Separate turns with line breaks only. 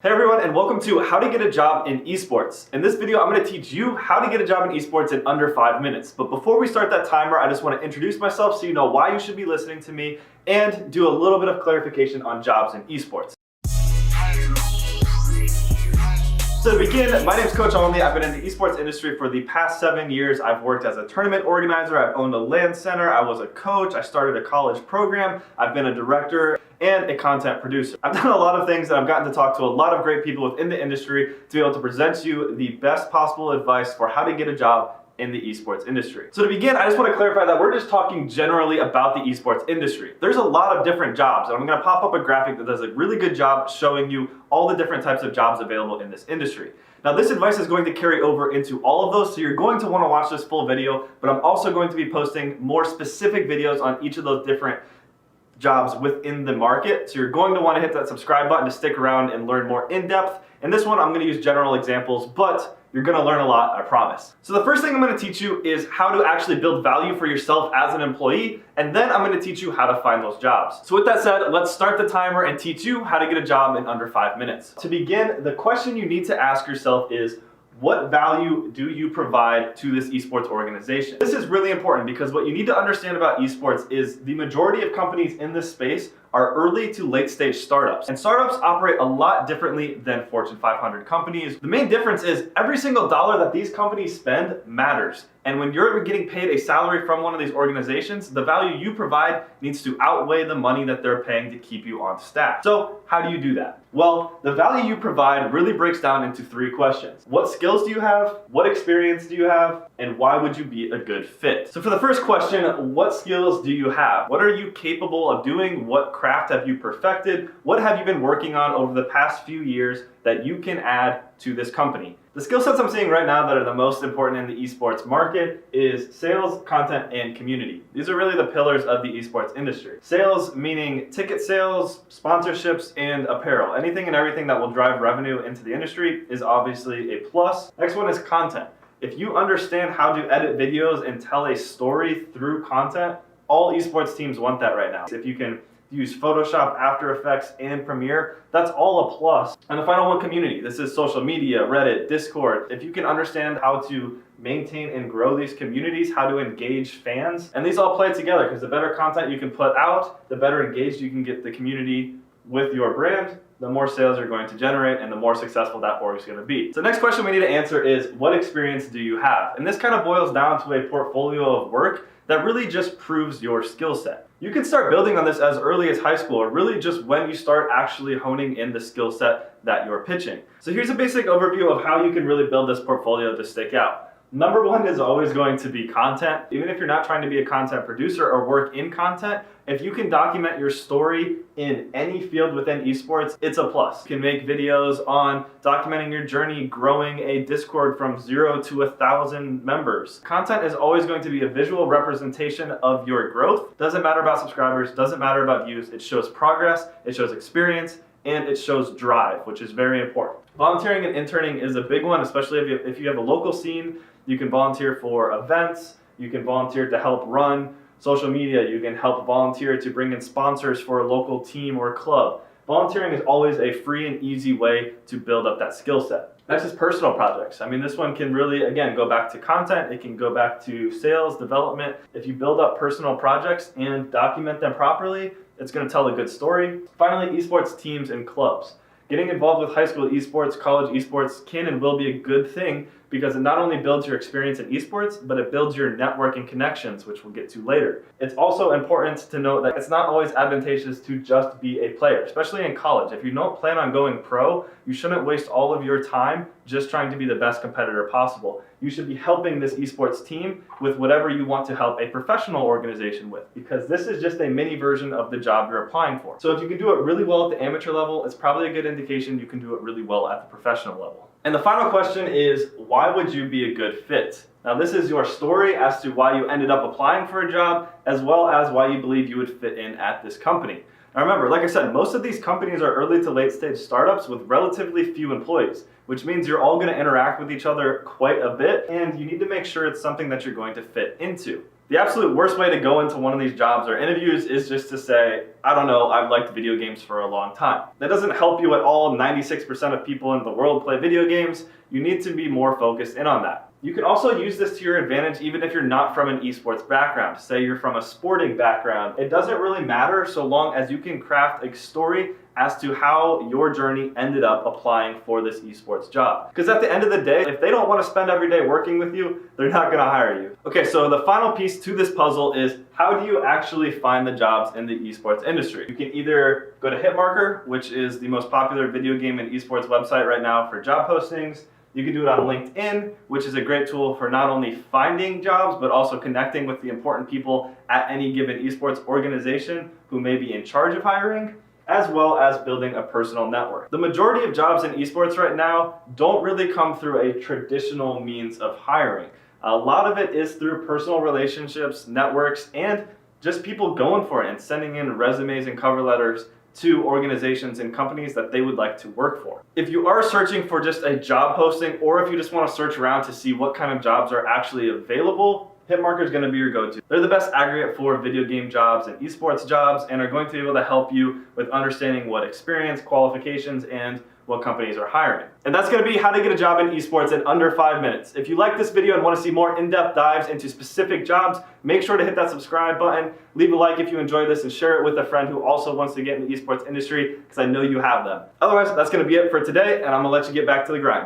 Hey everyone, and welcome to How to Get a Job in Esports. In this video, I'm going to teach you how to get a job in esports in under 5 minutes. But before we start that timer, I just want to introduce myself so you know why you should be listening to me and do a little bit of clarification on jobs in esports. So to begin, my name is Coach Alne. I've been in the esports industry for the past 7 years. I've worked as a tournament organizer, I've owned a LAN center, I was a coach, I started a college program, I've been a director, and a content producer. I've done a lot of things and I've gotten to talk to a lot of great people within the industry to be able to present you the best possible advice for how to get a job in the esports industry. So to begin, I just want to clarify that we're just talking generally about the esports industry. There's a lot of different jobs, and I'm going to pop up a graphic that does a really good job showing you all the different types of jobs available in this industry. Now this advice is going to carry over into all of those, so you're going to want to watch this full video, but I'm also going to be posting more specific videos on each of those different jobs within the market. So you're going to want to hit that subscribe button to stick around and learn more in depth. In this one, I'm going to use general examples, but you're going to learn a lot, I promise. So the first thing I'm going to teach you is how to actually build value for yourself as an employee, and then I'm going to teach you how to find those jobs. So with that said, let's start the timer and teach you how to get a job in under 5 minutes. To begin, the question you need to ask yourself is, what value do you provide to this esports organization? This is really important because what you need to understand about esports is the majority of companies in this space are early to late stage startups. And startups operate a lot differently than Fortune 500 companies. The main difference is every single dollar that these companies spend matters. And when you're getting paid a salary from one of these organizations, the value you provide needs to outweigh the money that they're paying to keep you on staff. So how do you do that? Well, the value you provide really breaks down into 3 questions. What skills do you have? What experience do you have? And why would you be a good fit? So for the first question, what skills do you have? What are you capable of doing? What craft have you perfected? What have you been working on over the past few years that you can add to this company? The skill sets I'm seeing right now that are the most important in the esports market is sales, content, and community. These are really the pillars of the esports industry. Sales meaning ticket sales, sponsorships, and apparel. Anything and everything that will drive revenue into the industry is obviously a plus. Next one is content. If you understand how to edit videos and tell a story through content, all esports teams want that right now. If you can use Photoshop, After Effects, and Premiere, that's all a plus. And the final one, community. This is social media, Reddit, Discord. If you can understand how to maintain and grow these communities, how to engage fans, and these all play together because the better content you can put out, the better engaged you can get the community with your brand, the more sales you're going to generate and the more successful that org is going to be. So the next question we need to answer is, what experience do you have? And this kind of boils down to a portfolio of work that really just proves your skill set. You can start building on this as early as high school, or really just when you start actually honing in the skill set that you're pitching. So here's a basic overview of how you can really build this portfolio to stick out. Number one is always going to be content. Even if you're not trying to be a content producer or work in content, if you can document your story in any field within esports, it's a plus. You can make videos on documenting your journey, growing a Discord from 0 to 1,000 members. Content is always going to be a visual representation of your growth. Doesn't matter about subscribers, doesn't matter about views. It shows progress, it shows experience, and it shows drive, which is very important. Volunteering and interning is a big one, especially if you have a local scene. You can volunteer for events, you can volunteer to help run social media, you can help volunteer to bring in sponsors for a local team or club. Volunteering is always a free and easy way to build up that skill set. Next is personal projects. I mean, this one can really, again, go back to content, it can go back to sales, development. If you build up personal projects and document them properly, it's going to tell a good story. Finally, esports teams and clubs. Getting involved with high school esports, college esports can and will be a good thing because it not only builds your experience in esports, but it builds your network and connections, which we'll get to later. It's also important to note that it's not always advantageous to just be a player, especially in college. If you don't plan on going pro, you shouldn't waste all of your time just trying to be the best competitor possible. You should be helping this esports team with whatever you want to help a professional organization with, because this is just a mini version of the job you're applying for. So if you can do it really well at the amateur level, it's probably a good indication you can do it really well at the professional level. And the final question is, why would you be a good fit? Now this is your story as to why you ended up applying for a job, as well as why you believe you would fit in at this company. Now remember, like I said, most of these companies are early to late stage startups with relatively few employees, which means you're all going to interact with each other quite a bit, and you need to make sure it's something that you're going to fit into. The absolute worst way to go into one of these jobs or interviews is just to say, I don't know, I've liked video games for a long time. That doesn't help you at all. 96% of people in the world play video games. You need to be more focused in on that. You can also use this to your advantage even if you're not from an esports background. Say you're from a sporting background. It doesn't really matter so long as you can craft a story as to how your journey ended up applying for this esports job. Because at the end of the day, if they don't want to spend every day working with you, they're not going to hire you. Okay, so the final piece to this puzzle is how do you actually find the jobs in the esports industry? You can either go to Hitmarker, which is the most popular video game and esports website right now for job postings. You can do it on LinkedIn, which is a great tool for not only finding jobs, but also connecting with the important people at any given esports organization who may be in charge of hiring, as well as building a personal network. The majority of jobs in esports right now don't really come through a traditional means of hiring. A lot of it is through personal relationships, networks, and just people going for it and sending in resumes and cover letters to organizations and companies that they would like to work for. If you are searching for just a job posting, or if you just want to search around to see what kind of jobs are actually available, Hitmarker is going to be your go-to. They're the best aggregate for video game jobs and esports jobs and are going to be able to help you with understanding what experience, qualifications, and what companies are hiring. And that's going to be how to get a job in esports in under 5 minutes. If you like this video and want to see more in-depth dives into specific jobs, make sure to hit that subscribe button, leave a like if you enjoyed this, and share it with a friend who also wants to get in the esports industry, because I know you have them. Otherwise, that's going to be it for today, and I'm going to let you get back to the grind.